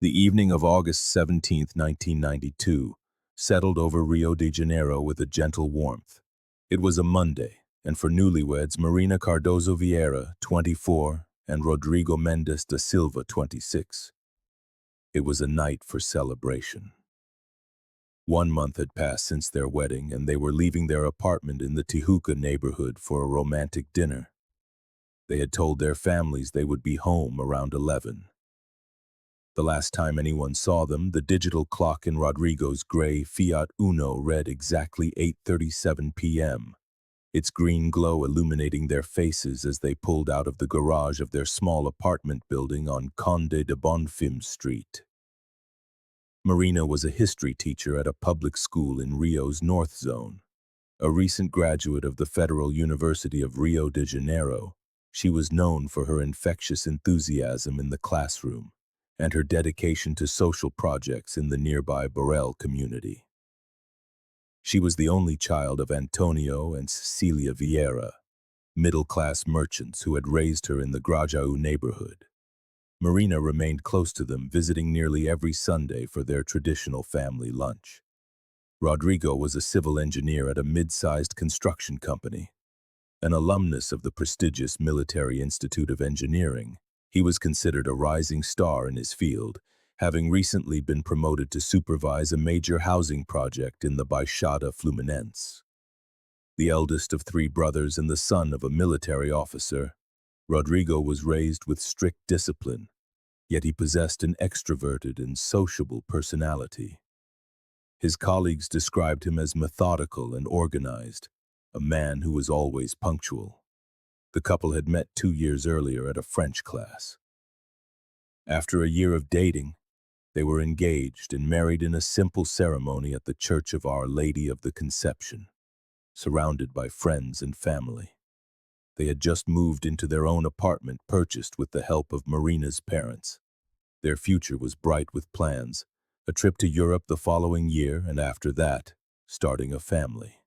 The evening of August 17th, 1992, settled over Rio de Janeiro with a gentle warmth. It was a Monday, and for newlyweds Marina Cardozo Vieira, 24, and Rodrigo Mendes da Silva, 26, it was a night for celebration. 1 month had passed since their wedding, and they were leaving their apartment in the Tijuca neighborhood for a romantic dinner. They had told their families they would be home around 11. The last time anyone saw them, the digital clock in Rodrigo's gray Fiat Uno read exactly 8:37 p.m., its green glow illuminating their faces as they pulled out of the garage of their small apartment building on Conde de Bonfim Street. Marina was a history teacher at a public school in Rio's North Zone. A recent graduate of the Federal University of Rio de Janeiro, she was known for her infectious enthusiasm in the classroom and her dedication to social projects in the nearby Borel community. She was the only child of Antonio and Cecilia Vieira, middle-class merchants who had raised her in the Grajaú neighborhood. Marina remained close to them, visiting nearly every Sunday for their traditional family lunch. Rodrigo was a civil engineer at a mid-sized construction company. An alumnus of the prestigious Military Institute of Engineering, he was considered a rising star in his field, having recently been promoted to supervise a major housing project in the Baixada Fluminense. The eldest of three brothers and the son of a military officer, Rodrigo was raised with strict discipline, yet he possessed an extroverted and sociable personality. His colleagues described him as methodical and organized, a man who was always punctual. The couple had met 2 years earlier at a French class. After a year of dating, they were engaged and married in a simple ceremony at the Church of Our Lady of the Conception, surrounded by friends and family. They had just moved into their own apartment purchased with the help of Marina's parents. Their future was bright with plans, a trip to Europe the following year, and after that, starting a family.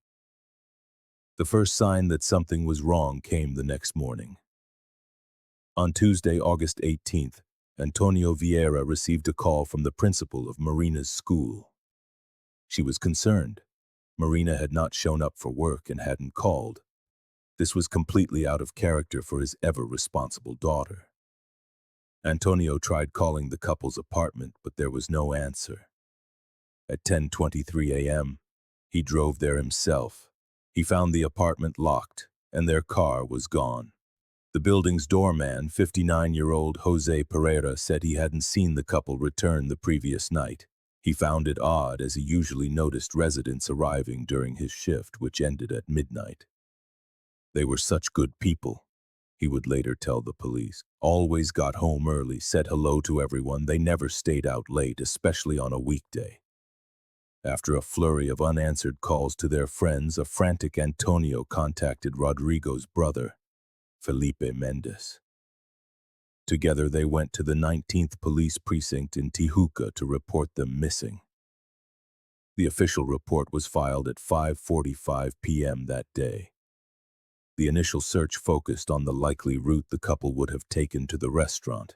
The first sign that something was wrong came the next morning. On Tuesday, August 18th, Antonio Vieira received a call from the principal of Marina's school. She was concerned. Marina had not shown up for work and hadn't called. This was completely out of character for his ever-responsible daughter. Antonio tried calling the couple's apartment, but there was no answer. At 10:23 a.m., he drove there himself. He found the apartment locked, and their car was gone. The building's doorman, 59-year-old Jose Pereira, said he hadn't seen the couple return the previous night. He found it odd, as he usually noticed residents arriving during his shift, which ended at midnight. They were such good people, he would later tell the police. Always got home early, said hello to everyone. They never stayed out late, especially on a weekday. After a flurry of unanswered calls to their friends, a frantic Antonio contacted Rodrigo's brother, Felipe Mendes. Together they went to the 19th Police Precinct in Tijuca to report them missing. The official report was filed at 5:45 p.m. that day. The initial search focused on the likely route the couple would have taken to the restaurant.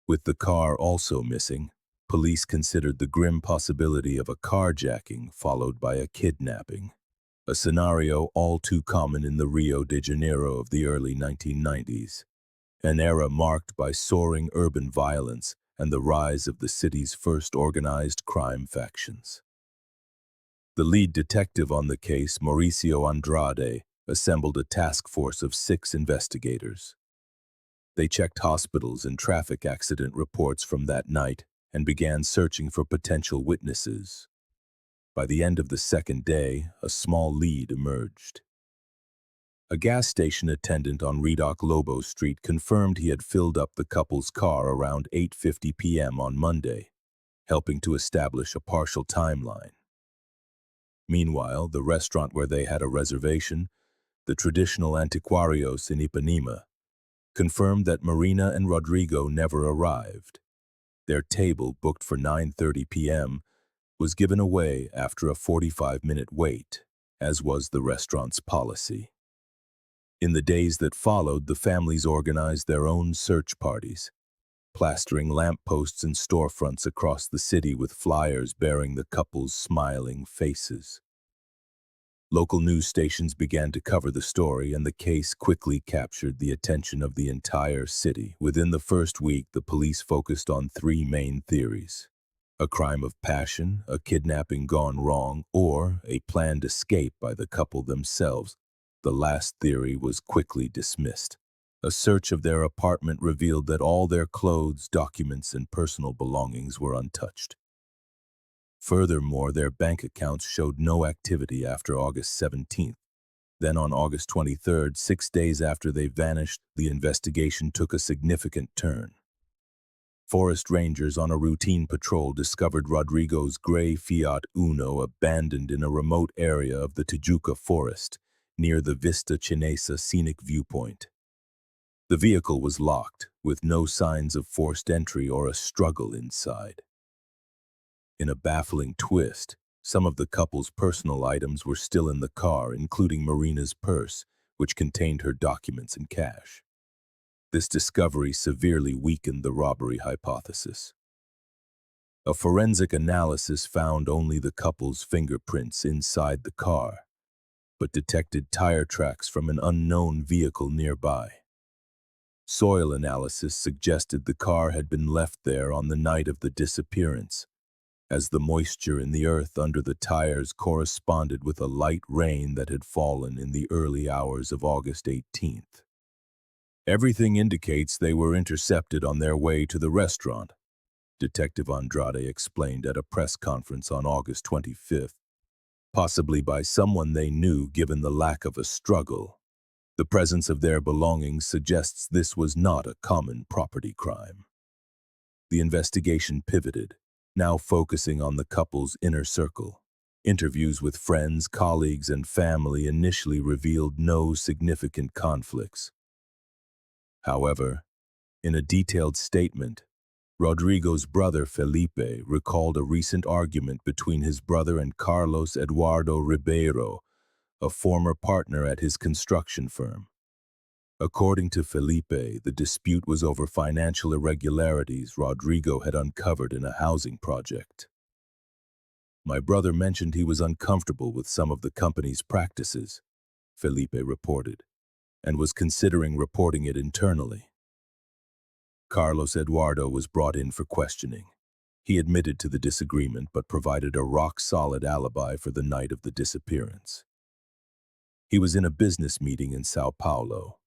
With the car also missing, police considered the grim possibility of a carjacking followed by a kidnapping, a scenario all too common in the Rio de Janeiro of the early 1990s, an era marked by soaring urban violence and the rise of the city's first organized crime factions. The lead detective on the case, Mauricio Andrade, assembled a task force of 6 investigators. They checked hospitals and traffic accident reports from that night and began searching for potential witnesses. By the end of the second day, a small lead emerged. A gas station attendant on Redoc Lobo Street confirmed he had filled up the couple's car around 8:50 p.m. on Monday, helping to establish a partial timeline. Meanwhile, the restaurant where they had a reservation, the traditional Antiquarios in Ipanema, confirmed that Marina and Rodrigo never arrived. Their table, booked for 9:30 p.m., was given away after a 45-minute wait, as was the restaurant's policy. In the days that followed, the families organized their own search parties. plastering lampposts and storefronts across the city with flyers bearing the couple's smiling faces. Local news stations began to cover the story, and the case quickly captured the attention of the entire city. Within the first week, the police focused on three main theories: a crime of passion, a kidnapping gone wrong, or a planned escape by the couple themselves. The last theory was quickly dismissed. A search of their apartment revealed that all their clothes, documents, and personal belongings were untouched. Furthermore, their bank accounts showed no activity after August 17th. Then on August 23rd, 6 days after they vanished, the investigation took a significant turn. Forest rangers on a routine patrol discovered Rodrigo's gray Fiat Uno abandoned in a remote area of the Tijuca forest, near the Vista Chinesa scenic viewpoint. The vehicle was locked, with no signs of forced entry or a struggle inside. In a baffling twist, some of the couple's personal items were still in the car, including Marina's purse, which contained her documents and cash. This discovery severely weakened the robbery hypothesis. A forensic analysis found only the couple's fingerprints inside the car, but detected tire tracks from an unknown vehicle nearby. Soil analysis suggested the car had been left there on the night of the disappearance, as the moisture in the earth under the tires corresponded with a light rain that had fallen in the early hours of August 18th. Everything indicates they were intercepted on their way to the restaurant, Detective Andrade explained at a press conference on August 25th, possibly by someone they knew given the lack of a struggle. The presence of their belongings suggests this was not a common property crime. The investigation pivoted, now focusing on the couple's inner circle. Interviews with friends, colleagues, and family initially revealed no significant conflicts. However, in a detailed statement, Rodrigo's brother Felipe recalled a recent argument between his brother and Carlos Eduardo Ribeiro, a former partner at his construction firm. According to Felipe, the dispute was over financial irregularities Rodrigo had uncovered in a housing project. "My brother mentioned he was uncomfortable with some of the company's practices," Felipe reported, and was considering reporting it internally. Carlos Eduardo was brought in for questioning. He admitted to the disagreement but provided a rock-solid alibi for the night of the disappearance. He was in a business meeting in Sao Paulo,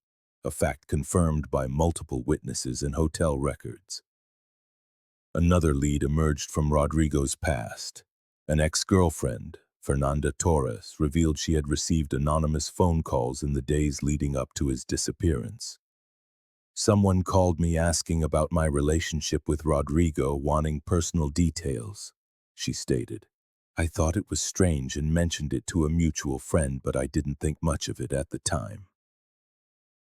a fact confirmed by multiple witnesses and hotel records. Another lead emerged from Rodrigo's past. An ex-girlfriend, Fernanda Torres, revealed she had received anonymous phone calls in the days leading up to his disappearance. "Someone called me asking about my relationship with Rodrigo, wanting personal details," she stated. "I thought it was strange and mentioned it to a mutual friend, but I didn't think much of it at the time."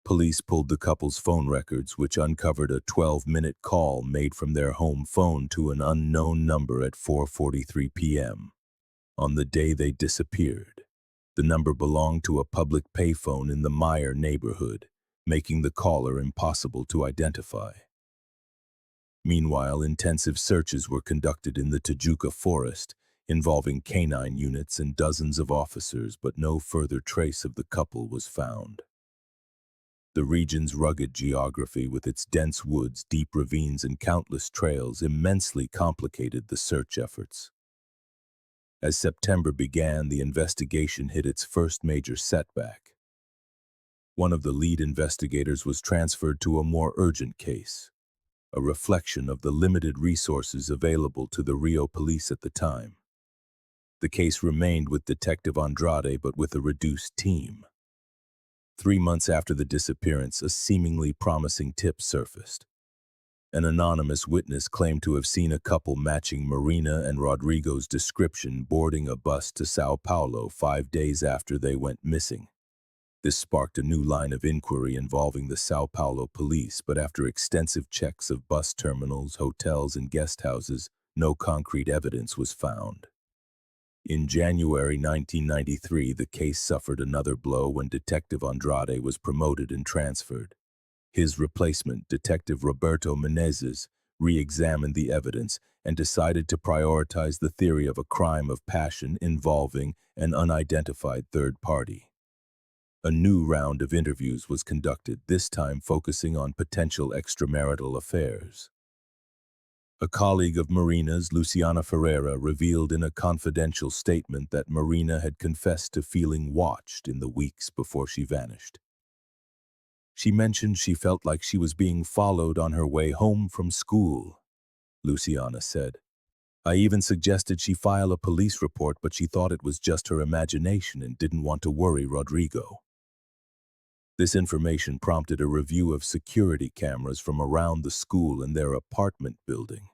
Police pulled the couple's phone records, which uncovered a 12-minute call made from their home phone to an unknown number at 4:43 p.m. on the day they disappeared. The number belonged to a public payphone in the Meyer neighborhood, making the caller impossible to identify. Meanwhile, intensive searches were conducted in the Tijuca forest, involving canine units and dozens of officers, but no further trace of the couple was found. The region's rugged geography, with its dense woods, deep ravines, and countless trails, immensely complicated the search efforts. As September began, the investigation hit its first major setback. One of the lead investigators was transferred to a more urgent case, a reflection of the limited resources available to the Rio police at the time. The case remained with Detective Andrade, but with a reduced team. 3 months after the disappearance, a seemingly promising tip surfaced. An anonymous witness claimed to have seen a couple matching Marina and Rodrigo's description boarding a bus to Sao Paulo 5 days after they went missing. This sparked a new line of inquiry involving the Sao Paulo police, but after extensive checks of bus terminals, hotels, and guest houses, no concrete evidence was found. In January 1993, the case suffered another blow when Detective Andrade was promoted and transferred. His replacement, Detective Roberto Menezes, re-examined the evidence and decided to prioritize the theory of a crime of passion involving an unidentified third party. A new round of interviews was conducted, this time focusing on potential extramarital affairs. A colleague of Marina's, Luciana Ferreira, revealed in a confidential statement that Marina had confessed to feeling watched in the weeks before she vanished. She mentioned she felt like she was being followed on her way home from school, Luciana said. I even suggested she file a police report, but she thought it was just her imagination and didn't want to worry Rodrigo. This information prompted a review of security cameras from around the school and their apartment building.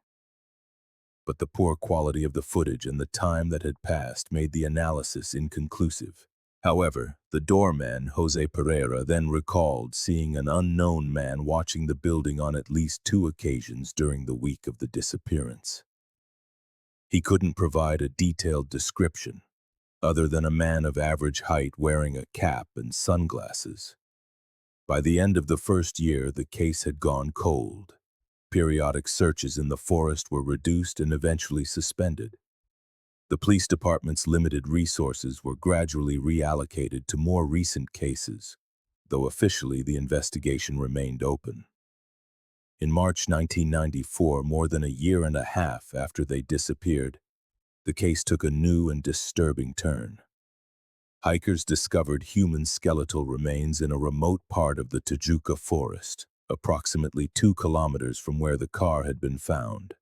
But the poor quality of the footage and the time that had passed made the analysis inconclusive. However, the doorman, Jose Pereira, then recalled seeing an unknown man watching the building on at least 2 occasions during the week of the disappearance. He couldn't provide a detailed description, other than a man of average height wearing a cap and sunglasses. By the end of the first year, the case had gone cold. Periodic searches in the forest were reduced and eventually suspended. The police department's limited resources were gradually reallocated to more recent cases, though officially the investigation remained open. In March 1994, more than a year and a half after they disappeared, the case took a new and disturbing turn. Hikers discovered human skeletal remains in a remote part of the Tijuca forest, approximately 2 kilometers from where the car had been found.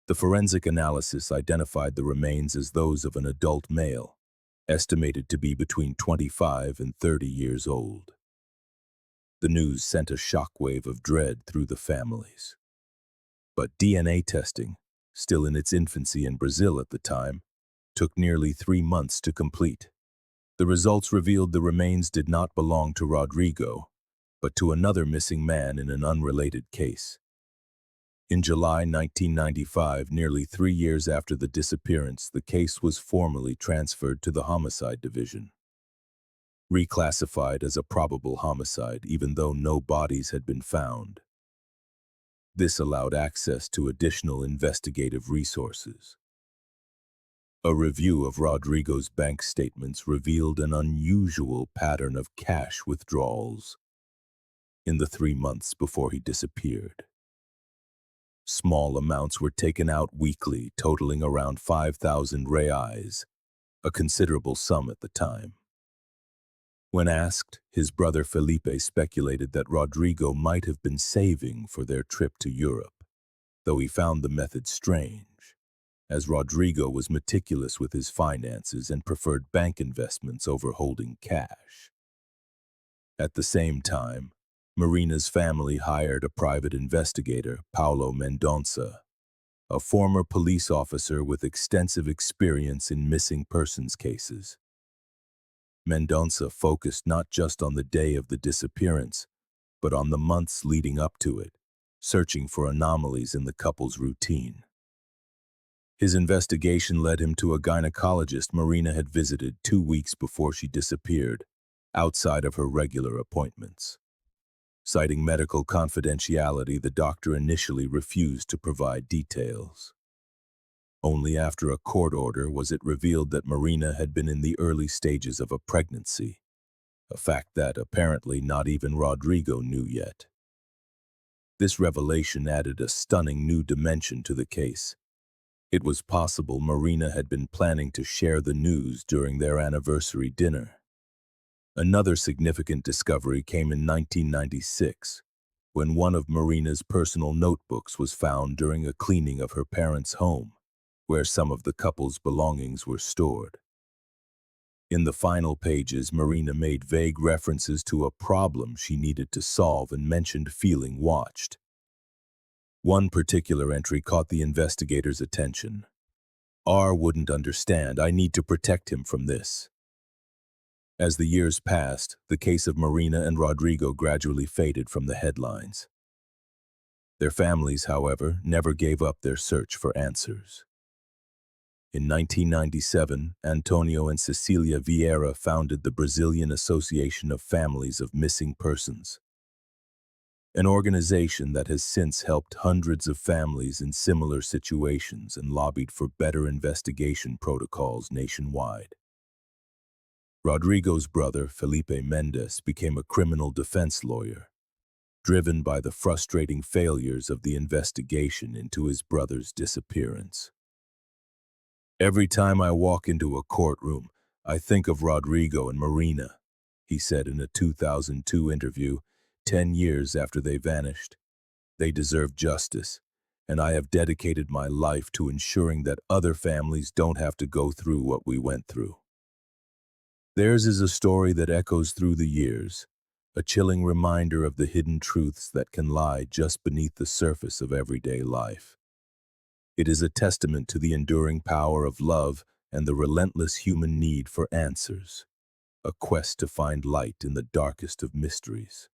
The forensic analysis identified the remains as those of an adult male, estimated to be between 25 and 30 years old. The news sent a shockwave of dread through the families. But DNA testing, still in its infancy in Brazil at the time, took nearly 3 months to complete. The results revealed the remains did not belong to Rodrigo, but to another missing man in an unrelated case. In July 1995, nearly 3 years after the disappearance, the case was formally transferred to the Homicide Division. Reclassified as a probable homicide, even though no bodies had been found. This allowed access to additional investigative resources. A review of Rodrigo's bank statements revealed an unusual pattern of cash withdrawals in the 3 months before he disappeared. Small amounts were taken out weekly, totaling around 5,000 reais, a considerable sum at the time. When asked, his brother Felipe speculated that Rodrigo might have been saving for their trip to Europe, though he found the method strange, as Rodrigo was meticulous with his finances and preferred bank investments over holding cash. At the same time, Marina's family hired a private investigator, Paulo Mendonça, a former police officer with extensive experience in missing persons cases. Mendonça focused not just on the day of the disappearance, but on the months leading up to it, searching for anomalies in the couple's routine. His investigation led him to a gynecologist Marina had visited 2 weeks before she disappeared, outside of her regular appointments. Citing medical confidentiality, the doctor initially refused to provide details. Only after a court order was it revealed that Marina had been in the early stages of a pregnancy, a fact that apparently not even Rodrigo knew yet. This revelation added a stunning new dimension to the case. It was possible Marina had been planning to share the news during their anniversary dinner. Another significant discovery came in 1996, when one of Marina's personal notebooks was found during a cleaning of her parents' home, where some of the couple's belongings were stored. In the final pages, Marina made vague references to a problem she needed to solve and mentioned feeling watched. One particular entry caught the investigators' attention. R wouldn't understand. I need to protect him from this. As the years passed, the case of Marina and Rodrigo gradually faded from the headlines. Their families, however, never gave up their search for answers. In 1997, Antonio and Cecilia Vieira founded the Brazilian Association of Families of Missing Persons. an organization that has since helped hundreds of families in similar situations and lobbied for better investigation protocols nationwide. Rodrigo's brother, Felipe Mendes, became a criminal defense lawyer, driven by the frustrating failures of the investigation into his brother's disappearance. "Every time I walk into a courtroom, I think of Rodrigo and Marina," he said in a 2002 interview, 10 years after they vanished. "They deserve justice, and I have dedicated my life to ensuring that other families don't have to go through what we went through." Theirs is a story that echoes through the years, a chilling reminder of the hidden truths that can lie just beneath the surface of everyday life. It is a testament to the enduring power of love and the relentless human need for answers, a quest to find light in the darkest of mysteries.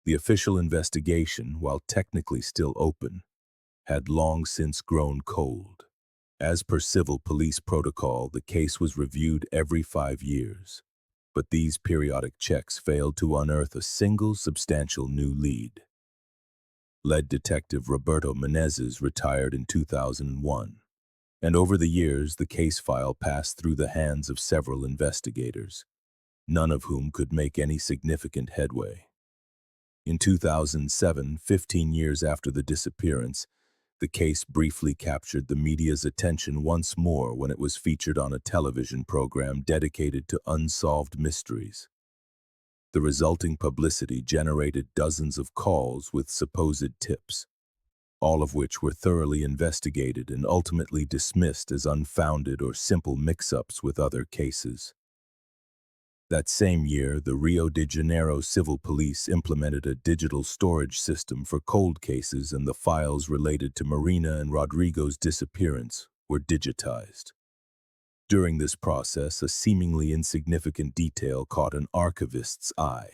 The official investigation, while technically still open, had long since grown cold. As per civil police protocol, the case was reviewed every 5 years, but these periodic checks failed to unearth a single substantial new lead. Lead detective Roberto Menezes retired in 2001, and over the years the case file passed through the hands of several investigators, none of whom could make any significant headway. In 2007, 15 years after the disappearance, the case briefly captured the media's attention once more when it was featured on a television program dedicated to unsolved mysteries. The resulting publicity generated dozens of calls with supposed tips, all of which were thoroughly investigated and ultimately dismissed as unfounded or simple mix-ups with other cases. That same year, the Rio de Janeiro Civil Police implemented a digital storage system for cold cases, and the files related to Marina and Rodrigo's disappearance were digitized. During this process, a seemingly insignificant detail caught an archivist's eye.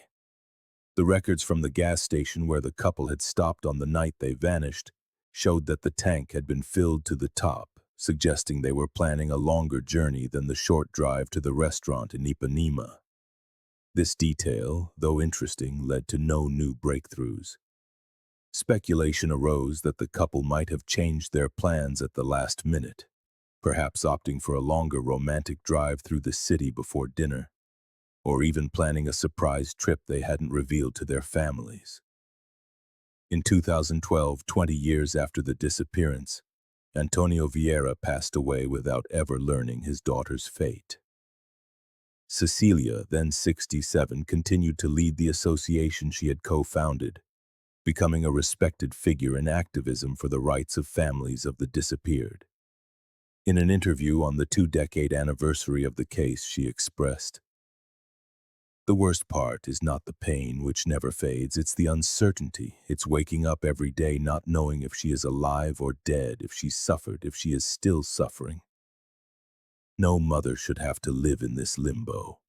The records from the gas station where the couple had stopped on the night they vanished showed that the tank had been filled to the top, suggesting they were planning a longer journey than the short drive to the restaurant in Ipanema. This detail, though interesting, led to no new breakthroughs. Speculation arose that the couple might have changed their plans at the last minute, perhaps opting for a longer romantic drive through the city before dinner, or even planning a surprise trip they hadn't revealed to their families. In 2012, 20 years after the disappearance, Antonio Vieira passed away without ever learning his daughter's fate. Cecilia, then 67, continued to lead the association she had co-founded, becoming a respected figure in activism for the rights of families of the disappeared. In an interview on the 2-decade anniversary of the case, she expressed, "The worst part is not the pain, which never fades, it's the uncertainty. It's waking up every day not knowing if she is alive or dead, if she suffered, if she is still suffering. No mother should have to live in this limbo."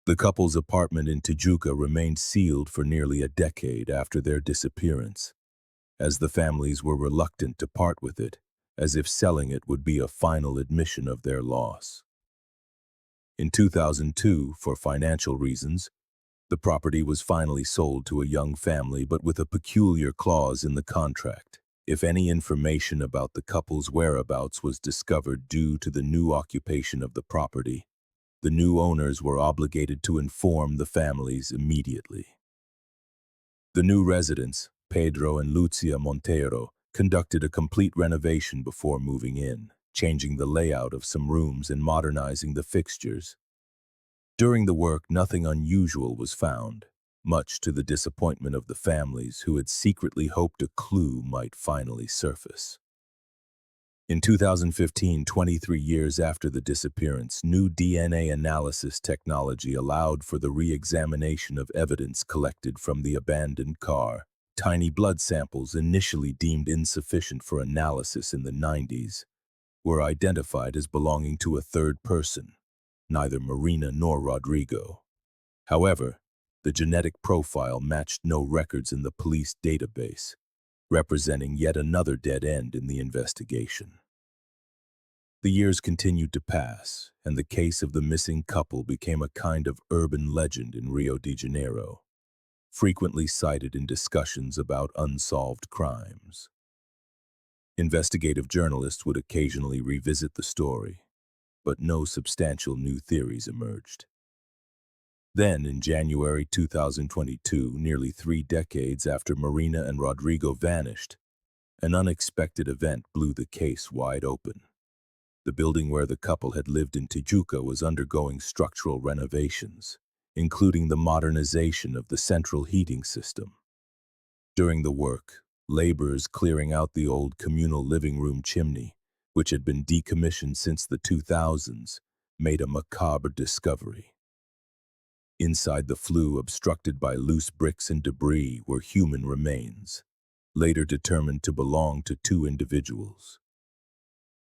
The couple's apartment in Tijuca remained sealed for nearly a decade after their disappearance, as the families were reluctant to part with it, as if selling it would be a final admission of their loss. In 2002, for financial reasons, the property was finally sold to a young family, but with a peculiar clause in the contract. If any information about the couple's whereabouts was discovered due to the new occupation of the property, the new owners were obligated to inform the families immediately. The new residents, Pedro and Lucia Montero, conducted a complete renovation before moving in, changing the layout of some rooms and modernizing the fixtures. During the work, nothing unusual was found, much to the disappointment of the families who had secretly hoped a clue might finally surface. In 2015, 23 years after the disappearance, new DNA analysis technology allowed for the re-examination of evidence collected from the abandoned car. Tiny blood samples, initially deemed insufficient for analysis in the 90s, were identified as belonging to a third person, neither Marina nor Rodrigo. However, the genetic profile matched no records in the police database, representing yet another dead end in the investigation. The years continued to pass, and the case of the missing couple became a kind of urban legend in Rio de Janeiro. frequently cited in discussions about unsolved crimes. Investigative journalists would occasionally revisit the story, but no substantial new theories emerged. Then, in January 2022, nearly 3 decades after Marina and Rodrigo vanished, an unexpected event blew the case wide open. The building where the couple had lived in Tijuca was undergoing structural renovations, including the modernization of the central heating system. During the work, laborers clearing out the old communal living room chimney, which had been decommissioned since the 2000s, made a macabre discovery. Inside the flue, obstructed by loose bricks and debris, were human remains, later determined to belong to 2 individuals.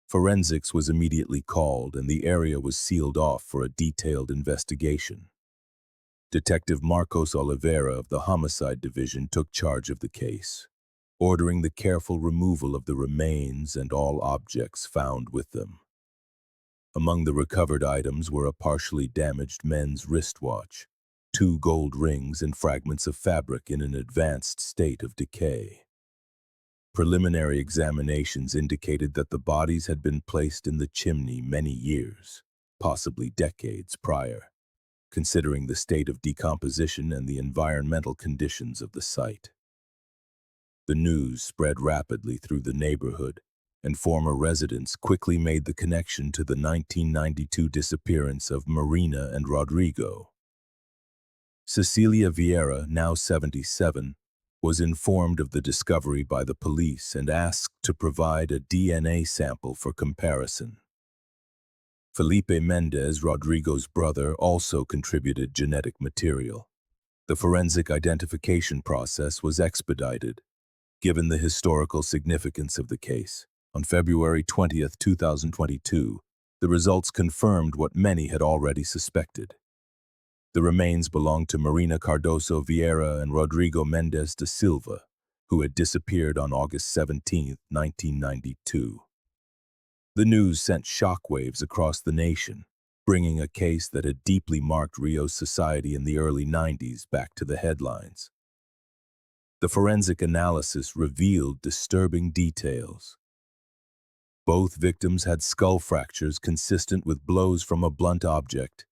Forensics was immediately called, and the area was sealed off for a detailed investigation. Detective Marcos Oliveira of the Homicide Division took charge of the case, ordering the careful removal of the remains and all objects found with them. Among the recovered items were a partially damaged men's wristwatch, 2 gold rings, and fragments of fabric in an advanced state of decay. Preliminary examinations indicated that the bodies had been placed in the chimney many years, possibly decades prior, considering the state of decomposition and the environmental conditions of the site. The news spread rapidly through the neighborhood, and former residents quickly made the connection to the 1992 disappearance of Marina and Rodrigo. Cecilia Vieira, now 77, was informed of the discovery by the police and asked to provide a DNA sample for comparison. Felipe Mendez, Rodrigo's brother, also contributed genetic material. The forensic identification process was expedited, given the historical significance of the case. On February 20, 2022, the results confirmed what many had already suspected. The remains belonged to Marina Cardoso Vieira and Rodrigo Mendez da Silva, who had disappeared on August 17, 1992. The news sent shockwaves across the nation, bringing a case that had deeply marked Rio's society in the early 90s back to the headlines. The forensic analysis revealed disturbing details. Both victims had skull fractures consistent with blows from a blunt object,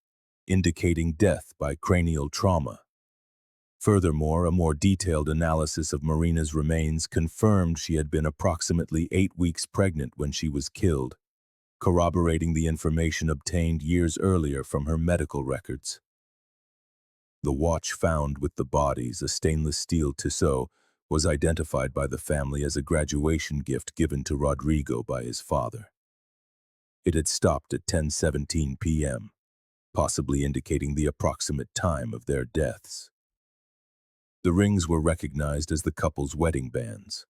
indicating death by cranial trauma. Furthermore, a more detailed analysis of Marina's remains confirmed she had been approximately 8 weeks pregnant when she was killed, corroborating the information obtained years earlier from her medical records. The watch found with the bodies, a stainless steel Tissot, was identified by the family as a graduation gift given to Rodrigo by his father. It had stopped at 10:17 p.m., possibly indicating the approximate time of their deaths. The rings were recognized as the couple's wedding bands.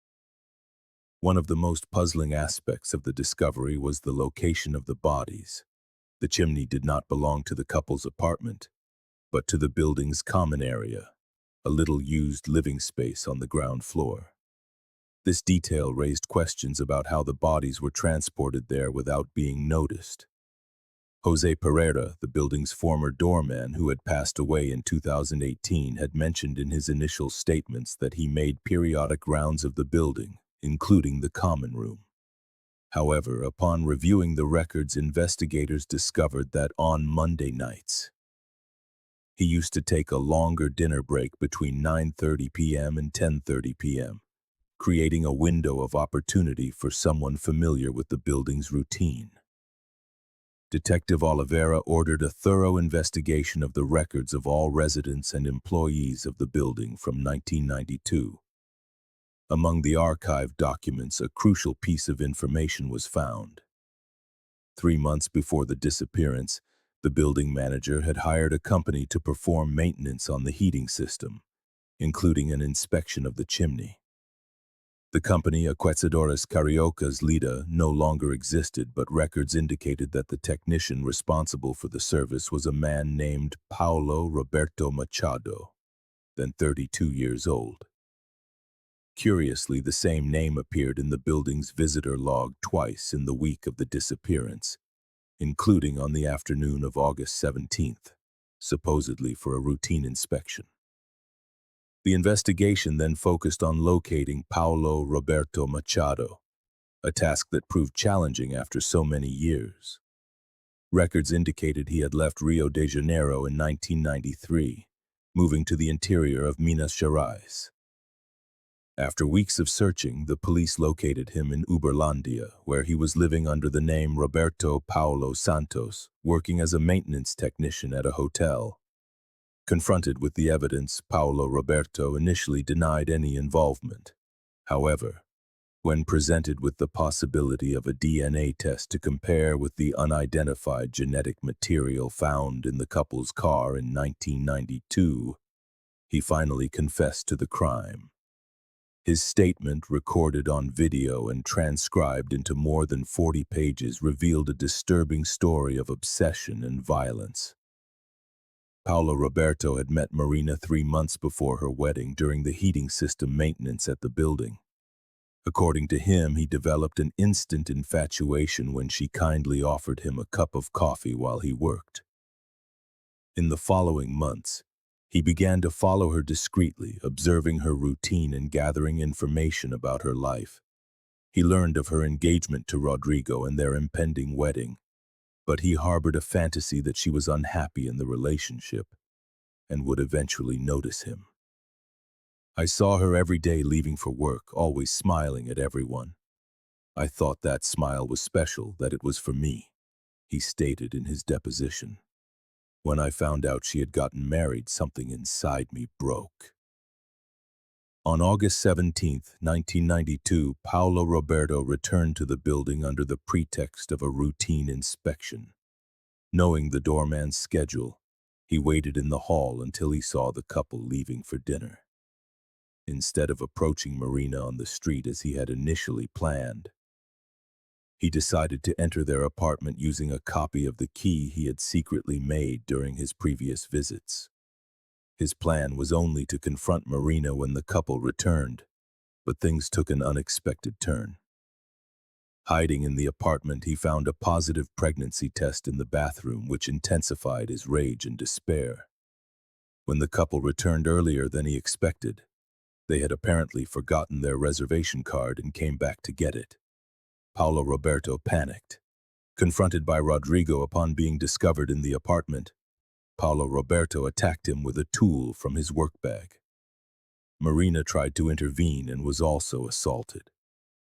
One of the most puzzling aspects of the discovery was the location of the bodies. The chimney did not belong to the couple's apartment, but to the building's common area, a little used living space on the ground floor. This detail raised questions about how the bodies were transported there without being noticed. Jose Pereira, the building's former doorman who had passed away in 2018, had mentioned in his initial statements that he made periodic rounds of the building, including the common room. However, upon reviewing the records, investigators discovered that on Monday nights, he used to take a longer dinner break between 9:30 p.m. and 10:30 p.m., creating a window of opportunity for someone familiar with the building's routine. Detective Oliveira ordered a thorough investigation of the records of all residents and employees of the building from 1992. Among the archived documents, a crucial piece of information was found. 3 months before the disappearance, the building manager had hired a company to perform maintenance on the heating system, including an inspection of the chimney. The company, Aquecedores Cariocas Lida, no longer existed, but records indicated that the technician responsible for the service was a man named Paulo Roberto Machado, then 32 years old. Curiously, the same name appeared in the building's visitor log twice in the week of the disappearance, including on the afternoon of August 17th, supposedly for a routine inspection. The investigation then focused on locating Paulo Roberto Machado, a task that proved challenging after so many years. Records indicated he had left Rio de Janeiro in 1993, moving to the interior of Minas Gerais. After weeks of searching, the police located him in Uberlandia, where he was living under the name Roberto Paulo Santos, working as a maintenance technician at a hotel. Confronted with the evidence, Paulo Roberto initially denied any involvement. However, when presented with the possibility of a DNA test to compare with the unidentified genetic material found in the couple's car in 1992, he finally confessed to the crime. His statement, recorded on video and transcribed into more than 40 pages, revealed a disturbing story of obsession and violence. Paulo Roberto had met Marina 3 months before her wedding during the heating system maintenance at the building. According to him, he developed an instant infatuation when she kindly offered him a cup of coffee while he worked. In the following months, he began to follow her discreetly, observing her routine and gathering information about her life. He learned of her engagement to Rodrigo and their impending wedding, but he harbored a fantasy that she was unhappy in the relationship and would eventually notice him. I saw her every day leaving for work, always smiling at everyone. I thought that smile was special, that it was for me, he stated in his deposition. When I found out she had gotten married, something inside me broke. On August 17, 1992, Paulo Roberto returned to the building under the pretext of a routine inspection. Knowing the doorman's schedule, he waited in the hall until he saw the couple leaving for dinner. Instead of approaching Marina on the street as he had initially planned, he decided to enter their apartment using a copy of the key he had secretly made during his previous visits. His plan was only to confront Marina when the couple returned, but things took an unexpected turn. Hiding in the apartment, he found a positive pregnancy test in the bathroom, which intensified his rage and despair. When the couple returned earlier than he expected, they had apparently forgotten their reservation card and came back to get it. Paulo Roberto panicked. Confronted by Rodrigo upon being discovered in the apartment, Paulo Roberto attacked him with a tool from his work bag. Marina tried to intervene and was also assaulted.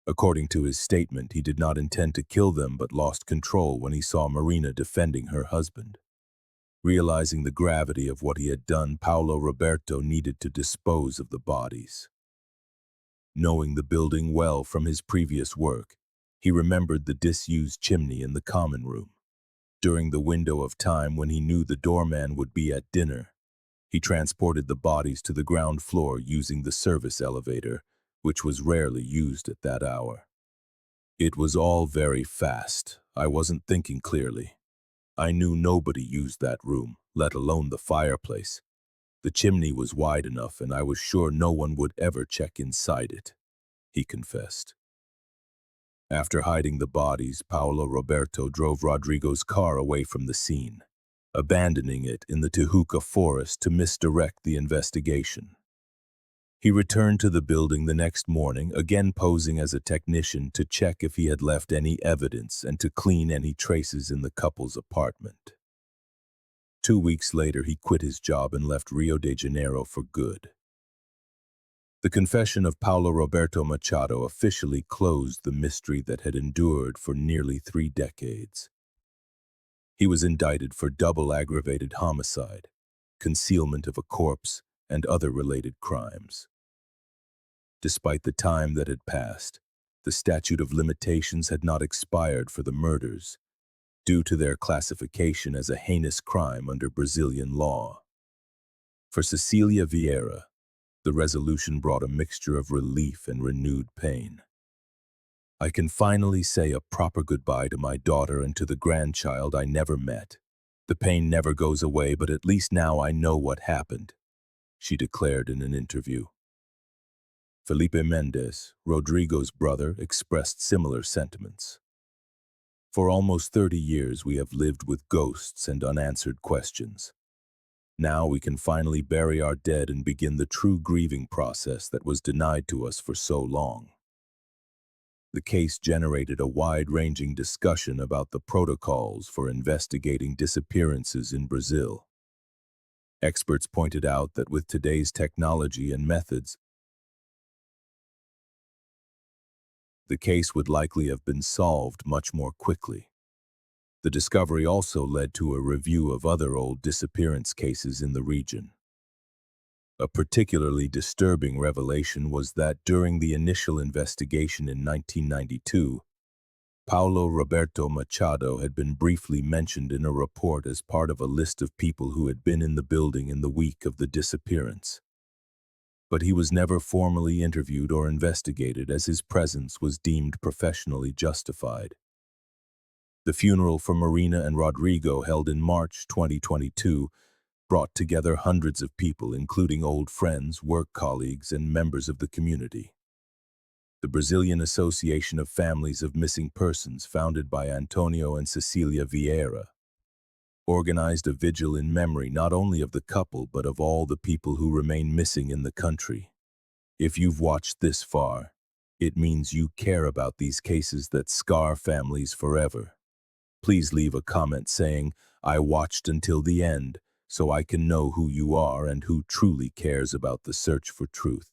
According to his statement, he did not intend to kill them but lost control when he saw Marina defending her husband. Realizing the gravity of what he had done, Paulo Roberto needed to dispose of the bodies. Knowing the building well from his previous work, he remembered the disused chimney in the common room. During the window of time when he knew the doorman would be at dinner, he transported the bodies to the ground floor using the service elevator, which was rarely used at that hour. It was all very fast. I wasn't thinking clearly. I knew nobody used that room, let alone the fireplace. The chimney was wide enough, and I was sure no one would ever check inside it, he confessed. After hiding the bodies, Paulo Roberto drove Rodrigo's car away from the scene, abandoning it in the Tijuca forest to misdirect the investigation. He returned to the building the next morning, again posing as a technician to check if he had left any evidence and to clean any traces in the couple's apartment. 2 weeks later, he quit his job and left Rio de Janeiro for good. The confession of Paulo Roberto Machado officially closed the mystery that had endured for nearly 3 decades. He was indicted for double aggravated homicide, concealment of a corpse, and other related crimes. Despite the time that had passed, the statute of limitations had not expired for the murders, due to their classification as a heinous crime under Brazilian law. For Cecilia Vieira, the resolution brought a mixture of relief and renewed pain. I can finally say a proper goodbye to my daughter and to the grandchild I never met. The pain never goes away, but at least now I know what happened, she declared in an interview. Felipe Mendes, Rodrigo's brother, expressed similar sentiments. For almost 30 years we have lived with ghosts and unanswered questions. Now we can finally bury our dead and begin the true grieving process that was denied to us for so long. The case generated a wide-ranging discussion about the protocols for investigating disappearances in Brazil. Experts pointed out that with today's technology and methods, the case would likely have been solved much more quickly. The discovery also led to a review of other old disappearance cases in the region. A particularly disturbing revelation was that during the initial investigation in 1992, Paulo Roberto Machado had been briefly mentioned in a report as part of a list of people who had been in the building in the week of the disappearance. But he was never formally interviewed or investigated, as his presence was deemed professionally justified. The funeral for Marina and Rodrigo, held in March 2022, brought together hundreds of people, including old friends, work colleagues, and members of the community. The Brazilian Association of Families of Missing Persons, founded by Antonio and Cecilia Vieira, organized a vigil in memory not only of the couple but of all the people who remain missing in the country. If you've watched this far, it means you care about these cases that scar families forever. Please leave a comment saying, "I watched until the end," so I can know who you are and who truly cares about the search for truth.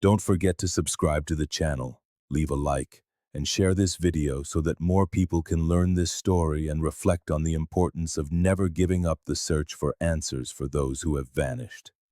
Don't forget to subscribe to the channel, leave a like, and share this video so that more people can learn this story and reflect on the importance of never giving up the search for answers for those who have vanished.